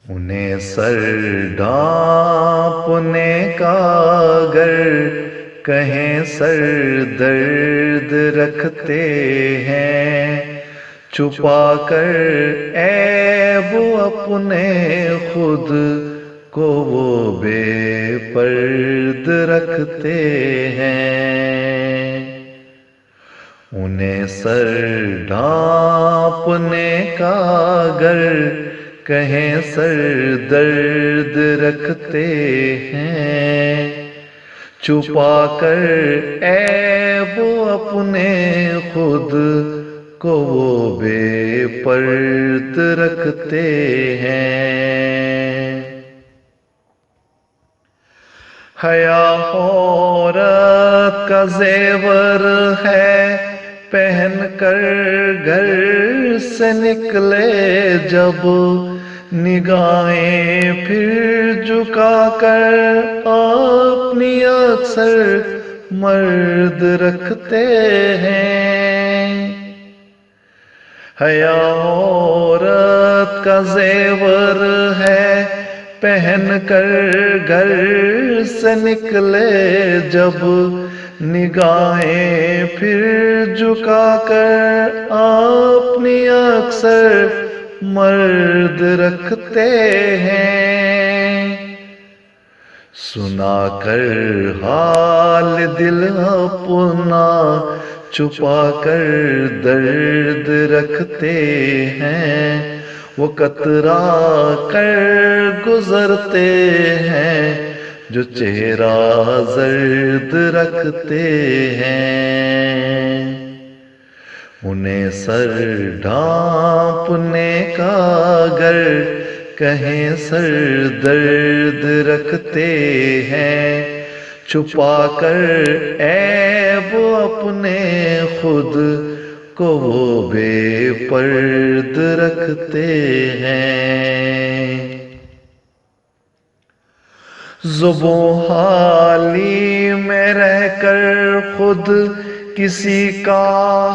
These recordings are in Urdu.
انہیں سر ڈھانپنے کا اگر کہیں سر درد رکھتے ہیں، چھپا کر عیب اپنے خود کو وہ بے پرد رکھتے ہیں۔ انہیں سر ڈھانپنے کا اگر کہیں سر درد رکھتے ہیں، چھپا کر عیب اپنے خود کو وہ بے پرد رکھتے ہیں۔ حیا عورت کا زیور ہے، پہن کر گھر سے نکلے جب، نگاہیں پھر جھکا کر اپنی اکثر مرد رکھتے ہیں۔ حیا عورت کا زیور ہے، پہن کر گھر سے نکلے جب، نگاہیں پھر جھکا کر اپنی اکثر مرد رکھتے ہیں۔ سنا کر حال دل اپنا چھپا کر درد رکھتے ہیں، وہ کترا کر گزرتے ہیں جو چہرہ زرد رکھتے ہیں۔ انہیں سر ڈھانپنے کا اگر کہیں سر درد رکھتے ہیں، چھپا کر عیب اپنے خود کو وہ بے پرد رکھتے ہیں۔ زبوں حالی میں رہ کر خود کسی کا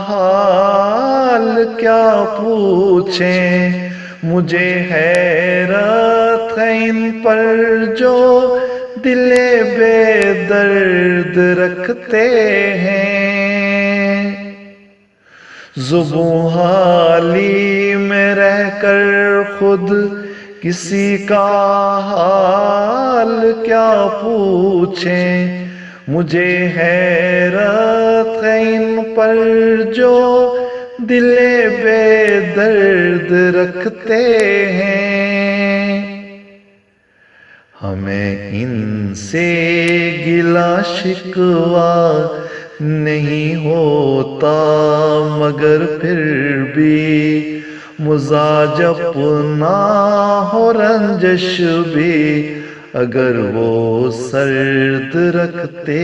حال کیا پوچھیں، مجھے حیرت ہے ان پر جو دل بے درد رکھتے ہیں۔ زبوں حالی میں رہ کر خود کسی کا حال کیا پوچھیں، مجھے حیرت ہے ان پر جو دل بے درد رکھتے ہیں۔ ہمیں ان سے گلہ شکوہ نہیں ہوتا، مگر پھر بھی مزاج اپنا ہو رنجش بھی اگر وہ سرد رکھتے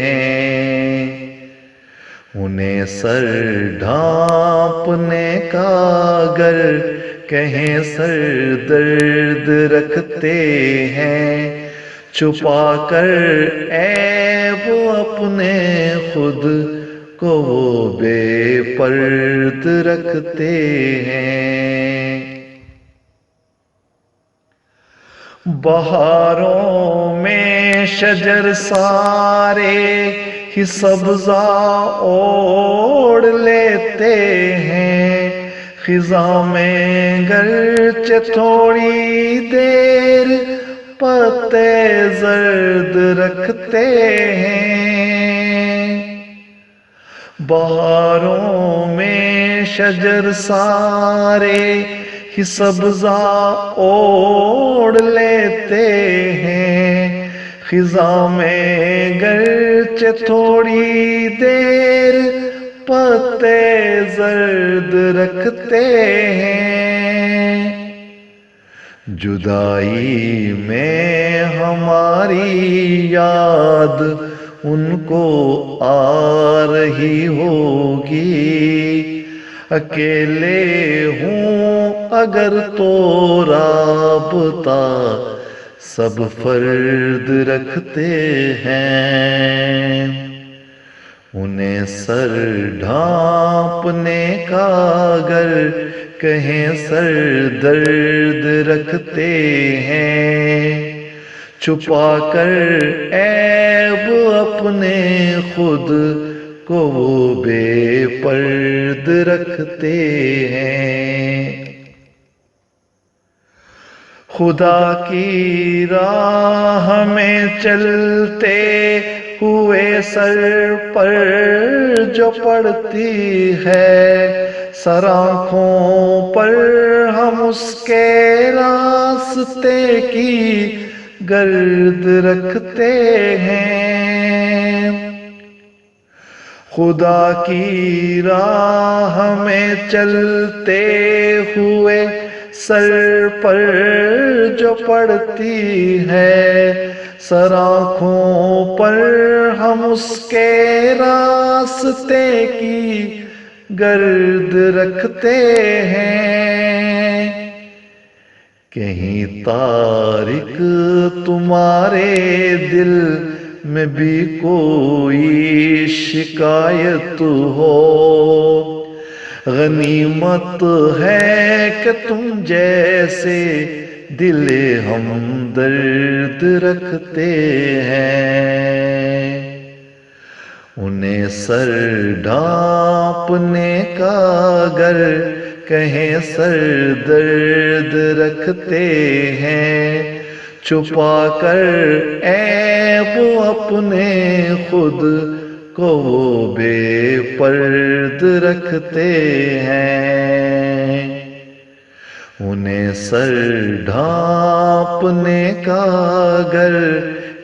ہیں۔ انہیں سر ڈھانپنے کا اگر کہیں سر درد رکھتے ہیں، چھپا کر عیب اپنے خود کو وہ بے پرد رکھتے ہیں۔ بہاروں میں شجر سارے ہی سبزہ اوڑھ لیتے ہیں، خزاں میں گرچہ تھوڑی دیر پتے زرد رکھتے ہیں۔ بہاروں میں شجر سارے ہی سبزہ اوڑھ لیتے ہیں، خزاں میں گرچہ تھوڑی دیر پتے زرد رکھتے ہیں۔ جدائی میں ہماری یاد ان کو آ رہی ہوگی، اکیلے ہوں اگر تو رابطہ سب فرد رکھتے ہیں۔ انہیں سر ڈھانپنے کا اگر کہیں سر درد رکھتے ہیں، چھپا کر عیب اپنے خود کو وہ بے پرد رکھتے ہیں۔ خدا کی راہ میں چلتے ہوئے سر پر جو پڑتی ہے، سر آنکھوں پر ہم اس کے راستے کی گرد رکھتے ہیں۔ خدا کی راہ میں چلتے ہوئے سر پر جو پڑتی ہے، سر آنکھوں پر ہم اس کے راستے کی گرد رکھتے ہیں۔ کہیں تارک تمہارے دل میں بھی کوئی شکایت ہو، غنیمت ہے کہ تم جیسے دل ہمدرد رکھتے ہیں۔ انہیں سر ڈھانپنے کا گر کہیں سر درد رکھتے ہیں، چھپا کر عیب اپنے خود کو وہ بے پرد رکھتے ہیں۔ انہیں سر ڈھانپنے کا گر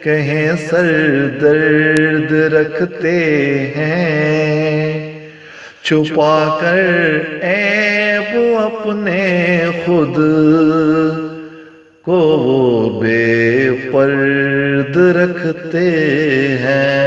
کہیں سر درد رکھتے ہیں، چھپا کر عیب اپنے خود کو وہ بے پرد رکھتے ہیں۔